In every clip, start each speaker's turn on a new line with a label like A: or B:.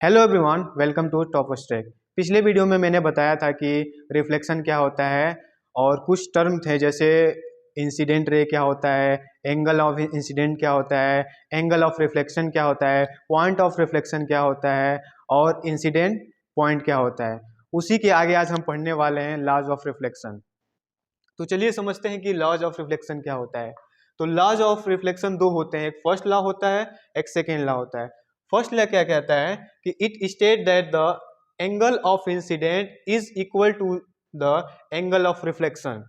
A: Hello everyone, welcome to top streak. पिछले video में मैंने बताया था कि रिफ्लेक्शन क्या होता है और कुछ टर्म थे जैसे इंसिडेंट रे क्या होता है, एंगल ऑफ इंसिडेंट क्या होता है, एंगल ऑफ रिफ्लेक्शन क्या होता है, पॉइंट ऑफ रिफ्लेक्शन क्या होता है और इंसिडेंट पॉइंट क्या होता है। उसी के आगे आज हम पढ़ने वाले हैं लॉज ऑफ रिफ्लेक्शन। तो चलिए समझते हैं कि लॉज ऑफ रिफ्लेक्शन क्या होता है। तो लॉज ऑफ रिफ्लेक्शन दो होते हैं, एक फर्स्ट लॉ होता है, एक सेकेंड लॉ होता है। फर्स्ट लॉ क्या कहता है कि it state that the angle of incident is equal to the angle of reflection.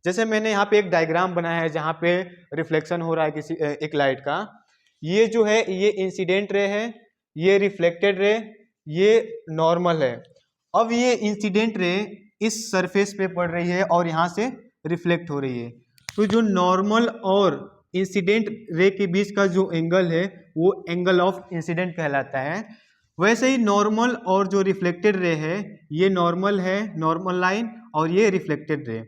A: जैसे मैंने यहाँ पे एक डायग्राम बनाया है जहाँ पे रिफ्लेक्शन हो रहा है किसी एक लाइट का। ये जो है ये इंसिडेंट रे है, ये रिफ्लेक्टेड रे, ये नॉर्मल है। अब ये इंसिडेंट रे इस सरफेस पे पड़ रही है और यहाँ से रिफ्लेक्ट हो रही है। तो जो नॉर्मल और इंसिडेंट रे के बीच का जो एंगल है वो एंगल ऑफ इंसिडेंट कहलाता है। वैसे ही नॉर्मल और जो रिफ्लेक्टेड रे है, ये नॉर्मल है, नॉर्मल लाइन, और ये रिफ्लेक्टेड रे,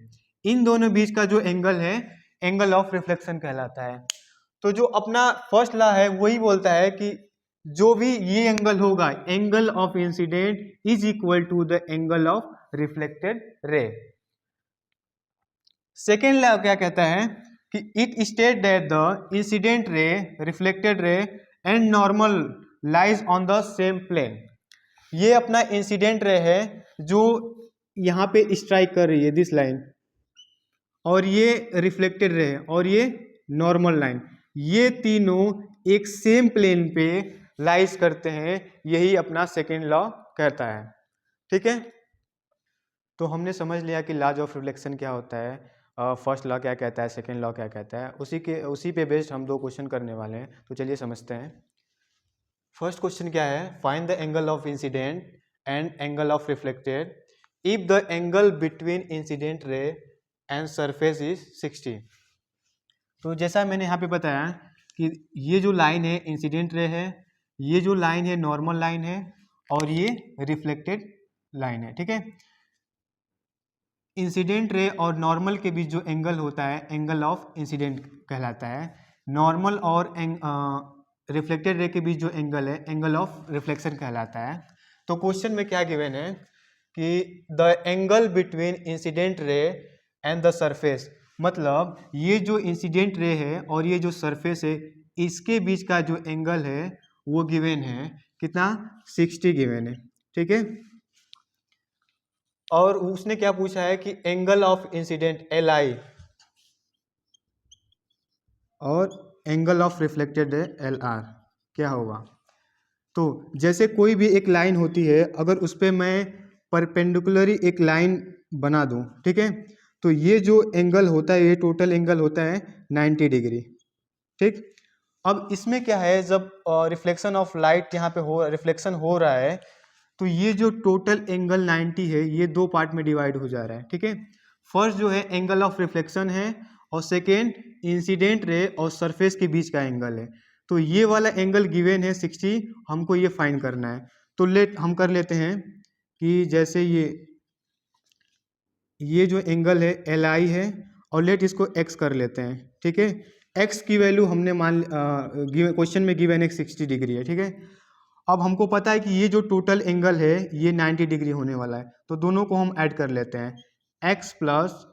A: इन दोनों बीच का जो एंगल है एंगल ऑफ रिफ्लेक्शन कहलाता है। तो जो अपना फर्स्ट लॉ है वही बोलता है कि जो भी ये एंगल होगा, angle of incident is equal to the angle of reflected ray. Second law क्या कहता है कि it state that the incident ray, reflected ray and normal lies on the same plane. ये अपना इंसिडेंट रे है जो यहाँ पे स्ट्राइक कर रही है, दिस लाइन, और ये रिफ्लेक्टेड रे है और ये नॉर्मल लाइन, ये तीनों एक सेम प्लेन पे लाइज करते हैं। यही अपना सेकेंड लॉ कहता है। ठीक है, तो हमने समझ लिया कि लॉज ऑफ रिफ्लेक्शन क्या होता है, फर्स्ट लॉ क्या कहता है, सेकेंड लॉ क्या कहता है। उसी पे बेस्ड हम दो क्वेश्चन करने वाले हैं। तो चलिए समझते हैं। फर्स्ट क्वेश्चन क्या है, find the angle of incident and angle of reflected if the angle between incident ray and surface is 60। तो जैसा मैंने यहाँ पे बताया कि ये जो लाइन है इंसिडेंट रे है, ये जो लाइन है नॉर्मल लाइन है, और ये रिफ्लेक्टेड लाइन है। ठीक है, इंसिडेंट रे और नॉर्मल के बीच जो एंगल होता है एंगल ऑफ इंसिडेंट कहलाता है। नॉर्मल और रिफ्लेक्टेड रे के बीच जो एंगल है एंगल ऑफ रिफ्लेक्शन कहलाता है। तो क्वेश्चन में क्या गिवन है कि the angle between incident ray and the surface, मतलब ये जो इंसिडेंट रे है और ये जो सरफेस है, इसके बीच का जो एंगल है वो गिवन है कितना, 60 गिवन है। ठीक है, और उसने क्या पूछा है कि angle of incidence L I और angle of reflected L R क्या होगा। तो जैसे कोई भी एक लाइन होती है, अगर उस पर मैं परपेंडिकुलरी एक लाइन बना दूं, ठीक है, तो ये जो एंगल होता है, ये टोटल एंगल होता है 90 डिग्री। ठीक, अब इसमें क्या है, जब रिफ्लेक्शन ऑफ लाइट यहाँ पे रिफ्लेक्शन हो रहा है, तो ये जो टोटल एंगल 90 है ये दो पार्ट में डिवाइड हो जा रहा है। ठीक है, फर्स्ट जो है एंगल ऑफ रिफ्लेक्शन है और सेकेंड इंसिडेंट रे और सरफेस के बीच का एंगल है। तो ये वाला एंगल गिवन है 60, हमको ये फाइंड करना है। तो लेट हम कर लेते हैं कि जैसे ये जो एंगल है एल आई है, और लेट इसको एक्स कर लेते हैं। ठीक है, एक्स की वैल्यू हमने क्वेश्चन में गिवन है 60 डिग्री है। ठीक है, अब हमको पता है कि ये जो टोटल एंगल है ये 90 डिग्री होने वाला है, तो दोनों को हम ऐड कर लेते हैं, x plus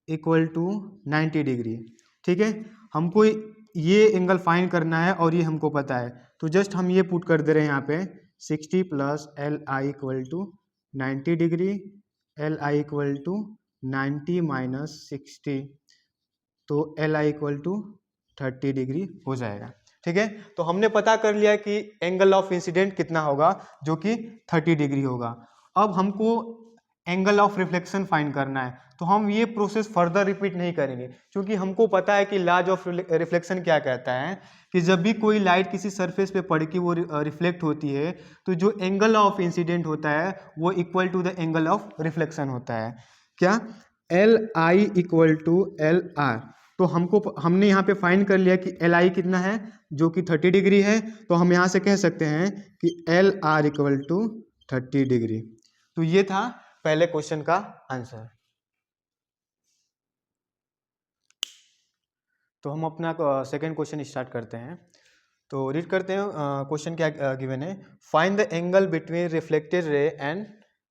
A: equal to 90 degree. ठीक है, हमको ये एंगल फाइंड करना है और ये हमको पता है, तो जस्ट हम ये पुट कर दे रहे हैं यहाँ पे 60 plus L I equal to 90 degree, L I equal to 90 minus 60, तो L I equal to 30 degree हो जाएगा। ठीक है, तो हमने पता कर लिया कि एंगल ऑफ इंसिडेंट कितना होगा, जो कि 30 डिग्री होगा। अब हमको एंगल ऑफ रिफ्लेक्शन फाइंड करना है, तो हम ये प्रोसेस फर्दर रिपीट नहीं करेंगे, क्योंकि हमको पता है कि लॉज ऑफ रिफ्लेक्शन क्या कहता है कि जब भी कोई लाइट किसी सरफेस पे पड़ के वो रिफ्लेक्ट होती है, तो जो एंगल ऑफ इंसिडेंट होता है वो equal to the angle of reflection होता है। क्या, L I equal to L R. तो हमने यहाँ पे फाइंड कर लिया कि एल आई कितना है, जो कि 30 डिग्री है, तो हम यहाँ से कह सकते हैं कि L R equal to 30 degree. तो ये था पहले क्वेश्चन का आंसर। तो हम अपना सेकंड क्वेश्चन स्टार्ट करते हैं। तो रीड करते हैं क्वेश्चन क्या गिवन है। Find the angle between reflected ray and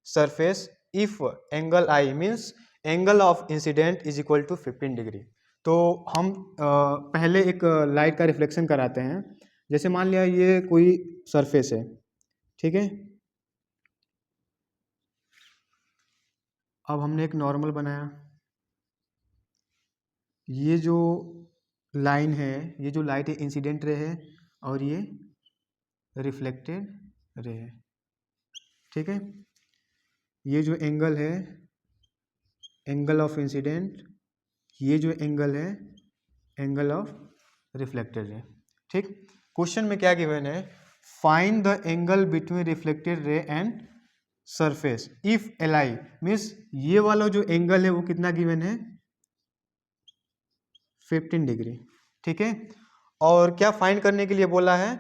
A: surface if angle I means angle of incident is equal to 15 degree. तो हम पहले एक लाइट का रिफ्लेक्शन कराते हैं। जैसे मान लिया ये कोई सरफेस है, ठीक है। अब हमने एक नॉर्मल बनाया, ये जो लाइन है, ये जो लाइट है इंसिडेंट रे है और ये रिफ्लेक्टेड रे है, ठीक है। ये जो एंगल है एंगल ऑफ इंसिडेंट, ये जो एंगल है एंगल ऑफ रिफ्लेक्टेड रे, ठीक। क्वेश्चन में क्या गिवन है, find the angle between reflected ray and surface if L I means ये वाला जो एंगल है वो कितना गिवन है 15 डिग्री, ठीक है। और क्या फाइंड करने के लिए बोला है,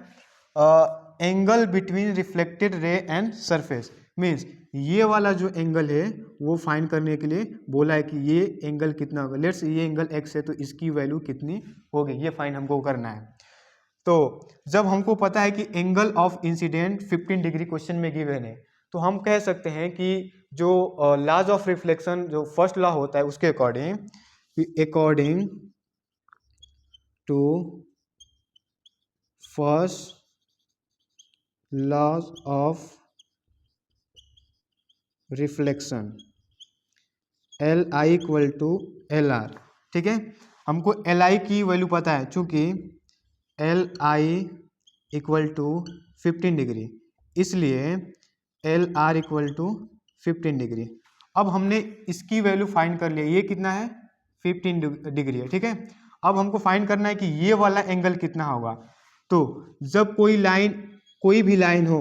A: angle between reflected ray and surface means ये वाला जो एंगल है वो फाइंड करने के लिए बोला है कि ये एंगल कितना होगा। लेट्स ये एंगल x है तो इसकी वैल्यू कितनी होगी, ये फाइंड हमको करना है। तो जब हमको पता है कि angle of incident 15 degree question में गिवन है, तो हम कह सकते हैं कि जो लॉज ऑफ रिफ्लेक्शन जो फर्स्ट लॉ होता है उसके according to first laws of reflection L I equal to L R, ठीक है। हमको एल आई की वैल्यू पता है, चूंकि L I equal to 15 degree, इसलिए L R equal to 15 degree. अब हमने इसकी वैल्यू फाइंड कर लिया, ये कितना है 15 डिग्री है, ठीक है। अब हमको फाइंड करना है कि ये वाला एंगल कितना होगा। तो जब कोई भी लाइन हो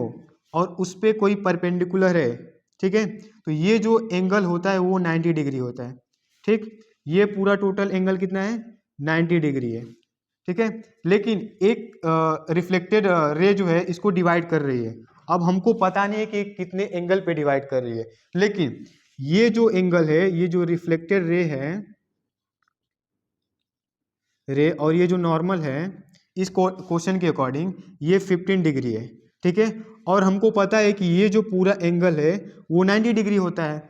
A: और उस पर कोई परपेंडिकुलर है, ठीक है, तो ये जो एंगल होता है वो 90 डिग्री होता है, ठीक। ये पूरा टोटल एंगल कितना है 90 डिग्री है, ठीक है। लेकिन एक रिफ्लेक्टेड रे जो है इसको डिवाइड कर रही है। अब हमको पता नहीं है कि कितने एंगल पे डिवाइड कर रही है, लेकिन ये जो एंगल है, ये जो रिफ्लेक्टेड रे और ये जो नॉर्मल है, इस क्वेश्चन के अकॉर्डिंग ये 15 डिग्री है, ठीक है। और हमको पता है कि ये जो पूरा एंगल है वो 90 डिग्री होता है,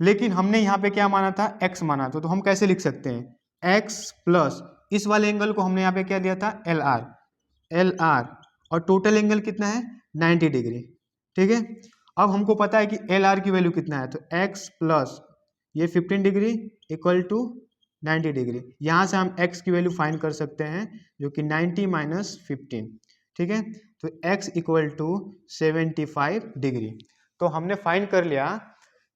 A: लेकिन हमने यहाँ पे क्या माना था x माना था। तो हम कैसे लिख सकते हैं x प्लस इस वाले एंगल को हमने यहाँ पे क्या दिया था एल आर और टोटल एंगल कितना है 90 डिग्री, ठीक है। अब हमको पता है कि एल आर की वैल्यू कितना है, तो x प्लस ये 15 डिग्री इक्वल टू 90 डिग्री। यहाँ से हम x की वैल्यू फाइंड कर सकते हैं जो कि 90 माइनस 15, ठीक है। तो x इक्वल टू 75 डिग्री। तो हमने फाइंड कर लिया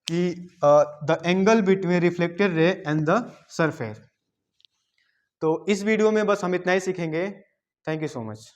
A: कि the angle between reflected ray and the surface. तो इस वीडियो में बस हम इतना ही सीखेंगे। Thank you so much.